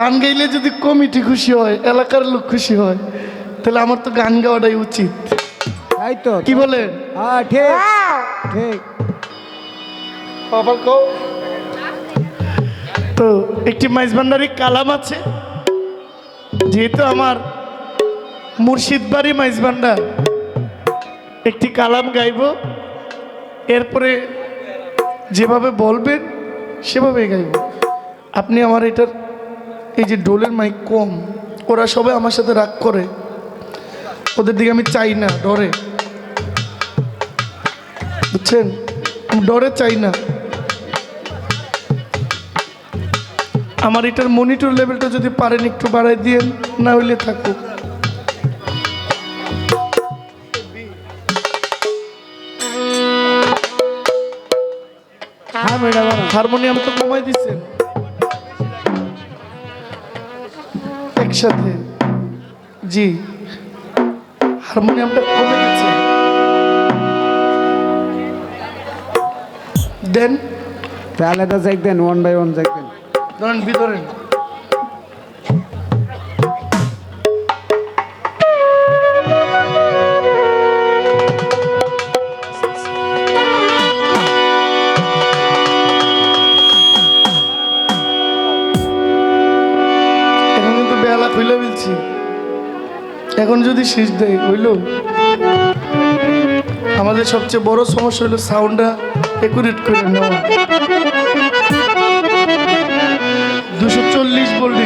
গান গাইলে যদি কমিটি খুশি হয়, এলাকার লোক খুশি হয়, তাহলে আমার তো গান গাওয়াটাই উচিত, তাই তো কি বলেন? হ্যাঁ ঠিক ঠিক। তো একটি মাইজভান্ডারি কালাম আছে, যেহেতু আমার মুর্শিদ বাড়ি মাইজভান্ডার, একটি কালাম গাইব, এরপরে যেভাবে বলবেন সেভাবে গাইব। আপনি আমার এটার এই যে ডোলের মাইক কম, ওরা সবাই আমার সাথে রাগ করে, ওদের দিকে আমি চাই না, ডরে, বুঝছেন? ডরে চাই না। আমার এটার মনিটর লেভেলটা যদি পারেন একটু বাড়াই দিয়েন, না হইলে থাকুক। হ্যাঁ ম্যাডাম হারমোনিয়াম তো কমাই দিচ্ছেন একসাথে, জি হারমোনিয়ামটা কমে গেছে, দেন তাহলে তো চেক দেন, 1 বাই 1 চেক দেন। ধরেন ভিতরে এখন কিন্তু বেলা খুলে ফেলছি, এখন যদি শেষ দেয় হইল। আমাদের সবচেয়ে বড় সমস্যা হলো সাউন্ডটা একুরেট করে নেওয়া। 240 ভোল্ট